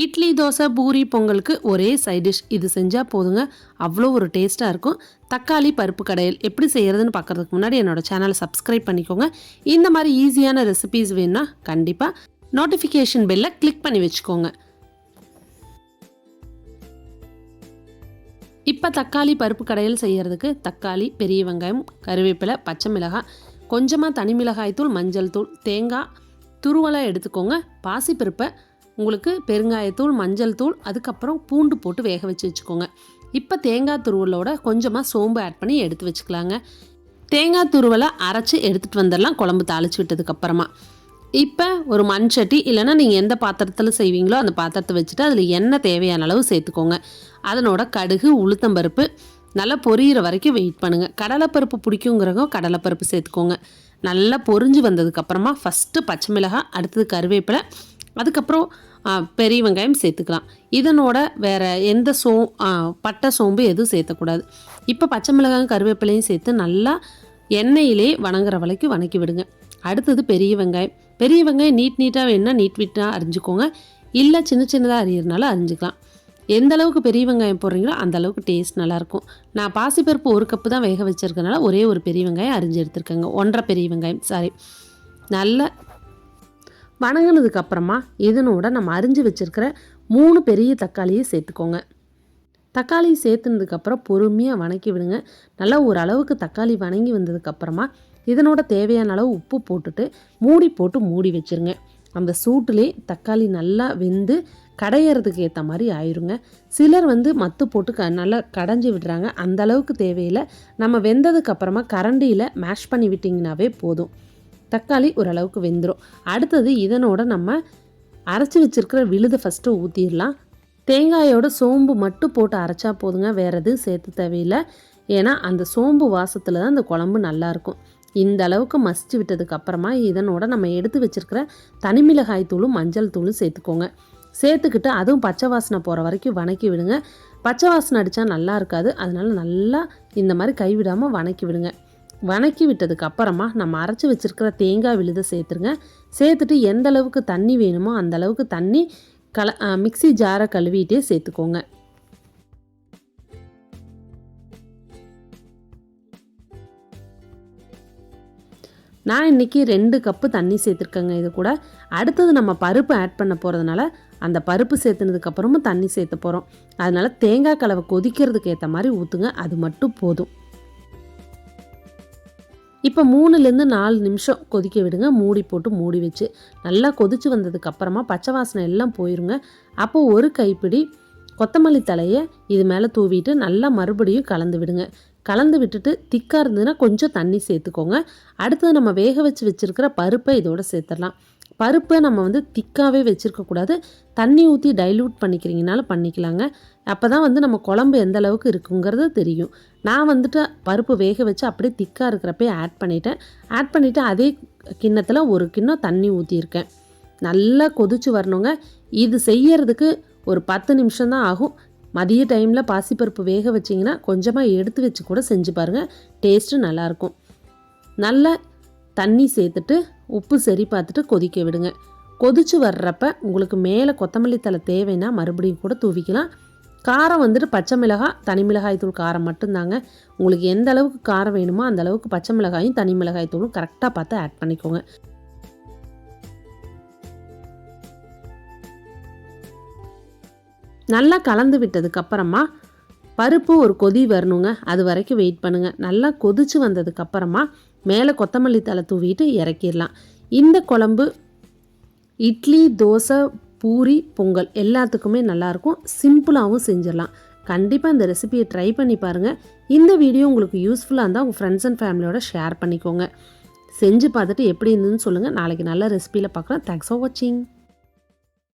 இட்லி, தோசை, பூரி, பொங்கலுக்கு ஒரே side dish இது செஞ்சால் போதுங்க. அவ்வளோ ஒரு டேஸ்ட்டாக இருக்கும். தக்காளி பருப்பு கடையல் எப்படி செய்கிறதுன்னு பார்க்குறதுக்கு முன்னாடி என்னோடய சேனலை சப்ஸ்கிரைப் பண்ணிக்கோங்க. இந்த மாதிரி ஈஸியான ரெசிபீஸ் வேணுன்னா கண்டிப்பாக நோட்டிஃபிகேஷன் பெல்லை கிளிக் பண்ணி வச்சுக்கோங்க. இப்போ தக்காளி பருப்பு கடையல் செய்கிறதுக்கு தக்காளி, பெரிய வெங்காயம், கருவேப்பிலை, பச்சை மிளகாய், கொஞ்சமாக தனி மிளகாய் தூள், மஞ்சள் தூள், தேங்காய் துருவலாக எடுத்துக்கோங்க. பாசிப்பருப்பை உங்களுக்கு பெருங்காயத்தூள், மஞ்சள் தூள், அதுக்கப்புறம் பூண்டு போட்டு வேக வச்சு வச்சுக்கோங்க. இப்போ தேங்காய் துருவலோட கொஞ்சமாக சோம்பு ஆட் பண்ணி எடுத்து வச்சுக்கலாங்க. தேங்காய் துருவலை அரைச்சி எடுத்துகிட்டு வந்துடலாம் குழம்பு தாளித்து விட்டதுக்கப்புறமா. இப்போ ஒரு மண் சட்டி இல்லைனா நீங்கள் எந்த பாத்திரத்தில் செய்வீங்களோ அந்த பாத்திரத்தை வச்சுட்டு அதில் எண்ணெய் தேவையான அளவு சேர்த்துக்கோங்க. அதனோட கடுகு, உளுத்தம்பருப்பு நல்லா பொரியிற வரைக்கும் வெயிட் பண்ணுங்கள். கடலைப்பருப்பு பிடிக்குங்கிறவங்க கடலைப்பருப்பு சேர்த்துக்கோங்க. நல்லா பொரிஞ்சு வந்ததுக்கப்புறமா ஃபஸ்ட்டு பச்சை மிளகாய், அடுத்தது கருவேப்பிலை, அதுக்கப்புறம் பெரிய வெங்காயம் சேர்த்துக்கலாம். இதனோட வேறு எந்த பட்டை, சோம்பு எதுவும் சேர்த்தக்கூடாது. இப்போ பச்சை மிளகாயும் கருவேப்பிலையும் சேர்த்து நல்லா எண்ணெயிலே வணங்குற வரைக்கும் வணக்கி விடுங்க. அடுத்தது பெரிய வெங்காயம். பெரிய வெங்காயம் நீட்டாக வேணுன்னா நீட்டாக அரிஞ்சுக்கோங்க. இல்லை சின்ன சின்னதாக அரியறனால அரிஞ்சிக்கலாம். எந்த அளவுக்கு பெரிய வெங்காயம் போடுறீங்களோ அந்த அளவுக்கு டேஸ்ட் நல்லாயிருக்கும். நான் பாசிப்பருப்பு 1 கப்பு தான் வேக வச்சுருக்கனால ஒரே ஒரு பெரிய வெங்காயம் அரிஞ்சு எடுத்துருக்கேங்க. 1.5 பெரிய வெங்காயம் நல்லா வணங்கினதுக்கப்புறமா இதனோட நம்ம அரிஞ்சு வச்சுருக்கிற 3 பெரிய தக்காளியை சேர்த்துக்கோங்க. தக்காளி சேர்த்துனதுக்கப்புறம் பொறுமையாக வணக்கி விடுங்க. நல்லா ஓரளவுக்கு தக்காளி வணங்கி வந்ததுக்கப்புறமா இதனோட தேவையான அளவு உப்பு போட்டுட்டு மூடி போட்டு மூடி வச்சுருங்க. அந்த சூட்டிலே தக்காளி நல்லா வெந்து கடையிறதுக்கு ஏற்ற மாதிரி ஆயிருங்க. சிலர் மத்து போட்டு நல்லா கடைஞ்சி விடுறாங்க. அந்த அளவுக்கு தேவையில்லை. நம்ம வெந்ததுக்கப்புறமா கரண்டியில் மேஷ் பண்ணி விட்டிங்கனாவே போதும். தக்காளி ஓரளவுக்கு வெந்துடும். அடுத்தது இதனோட நம்ம அரைச்சி வச்சுருக்கிற விழுதை ஃபஸ்ட்டு ஊற்றிடலாம். தேங்காயோட சோம்பு மட்டும் போட்டு அரைச்சா போதுங்க, வேறு எதுவும் சேர்த்து தேவையில்லை. ஏன்னா அந்த சோம்பு வாசத்தில் தான் அந்த குழம்பு நல்லாயிருக்கும். இந்த அளவுக்கு மசிச்சு விட்டதுக்கப்புறமா இதனோட நம்ம எடுத்து வச்சுருக்கிற தனி மிளகாய் தூளும் மஞ்சள் தூளும் சேர்த்துக்கோங்க. சேர்த்துக்கிட்டு அதுவும் பச்சை வாசனை போகிற வரைக்கும் வணக்கி விடுங்க. பச்சை வாசனை அடித்தா நல்லா இருக்காது. அதனால் நல்லா இந்த மாதிரி கைவிடாமல் வணக்கி விடுங்க. வணக்கி விட்டதுக்கு அப்புறமா நம்ம அரைச்சி வச்சுருக்கிற தேங்காய் விழுதை சேர்த்துருங்க. சேர்த்துட்டு எந்த அளவுக்கு தண்ணி வேணுமோ அந்த அளவுக்கு தண்ணி மிக்ஸி ஜாரை கழுவிட்டே சேர்த்துக்கோங்க. நான் இன்றைக்கி 2 கப்பு தண்ணி சேர்த்துருக்கேங்க. இது கூட அடுத்தது நம்ம பருப்பு ஆட் பண்ண போகிறதுனால அந்த பருப்பு சேர்த்துனதுக்கப்புறமும் தண்ணி சேர்த்த போகிறோம். அதனால் தேங்காய் கலவை கொதிக்கிறதுக்கு ஏற்ற மாதிரி ஊற்றுங்க. அது மட்டும் போதும். இப்போ 3லேருந்து 4 நிமிஷம் கொதிக்க விடுங்க. மூடி போட்டு மூடி வச்சு நல்லா கொதித்து வந்ததுக்கப்புறமா பச்சை வாசனை எல்லாம் போயிருங்க. அப்போது ஒரு கைப்பிடி கொத்தமல்லி தலையை இது மேலே தூவிட்டு நல்லா மறுபடியும் கலந்து விடுங்க. கலந்து விட்டுட்டு திக்காக இருந்ததுன்னா கொஞ்சம் தண்ணி சேர்த்துக்கோங்க. அடுத்தது நம்ம வேக வச்சுருக்கிற பருப்பை இதோடு சேர்த்துடலாம். பருப்பை நம்ம திக்காகவே வச்சுருக்கக்கூடாது. தண்ணி ஊற்றி டைல்யூட் பண்ணிக்கிறீங்கனாலும் பண்ணிக்கலாங்க. அப்போ தான் நம்ம குழம்பு எந்த அளவுக்கு இருக்குங்கிறது தெரியும். நான் பருப்பு வேக வச்சு அப்படியே திக்காக இருக்கிறப்பே ஆட் பண்ணிவிட்டு அதே கிண்ணத்தில் ஒரு கிண்ணம் தண்ணி ஊற்றியிருக்கேன். நல்லா கொதிச்சு வரணுங்க. இது செய்யறதுக்கு ஒரு 10 நிமிஷம் தான் ஆகும். மதிய டைமில் பாசிப்பருப்பு வேக வச்சிங்கன்னா கொஞ்சமாக எடுத்து வச்சு கூட செஞ்சு பாருங்கள். டேஸ்ட்டு நல்லாயிருக்கும். நல்லா தண்ணி சேர்த்துட்டு உப்பு சரி பார்த்துட்டு கொதிக்க விடுங்க. கொதிச்சு வர்றப்ப உங்களுக்கு மேலே கொத்தமல்லி தழை தேவைன்னா மறுபடியும் கூட தூவிக்கலாம். காரம் பச்சை மிளகாய், தனி மிளகாய் தூள் காரம் மட்டும்தாங்க. உங்களுக்கு எந்த அளவுக்கு காரம் வேணுமோ அந்த அளவுக்கு பச்சை மிளகாயும் தனி மிளகாய் தூளும் கரெக்டாக பார்த்து ஆட் பண்ணிக்கோங்க. நல்லா கலந்து விட்டதுக்கப்புறமா பருப்பு ஒரு கொதி வரணுங்க. அது வரைக்கும் வெயிட் பண்ணுங்கள். நல்லா கொதிச்சு வந்ததுக்கப்புறமா மேலே கொத்தமல்லி தழை தூவிட்டு இறக்கிடலாம். இந்த குழம்பு இட்லி, தோசை, பூரி, பொங்கல் எல்லாத்துக்குமே நல்லாயிருக்கும். சிம்பிளாகவும் செஞ்சிடலாம். கண்டிப்பாக இந்த ரெசிபியை ட்ரை பண்ணி பாருங்கள். இந்த வீடியோ உங்களுக்கு யூஸ்ஃபுல்லாக இருந்தால் உங்கள் ஃப்ரெண்ட்ஸ் அண்ட் ஃபேமிலியோட ஷேர் பண்ணிக்கோங்க. செஞ்சு பார்த்துட்டு எப்படி இருந்ததுன்னு சொல்லுங்கள். நாளைக்கு நல்ல ரெசிபியில் பார்க்கலாம். தேங்க்ஸ் ஃபார் வாட்சிங்.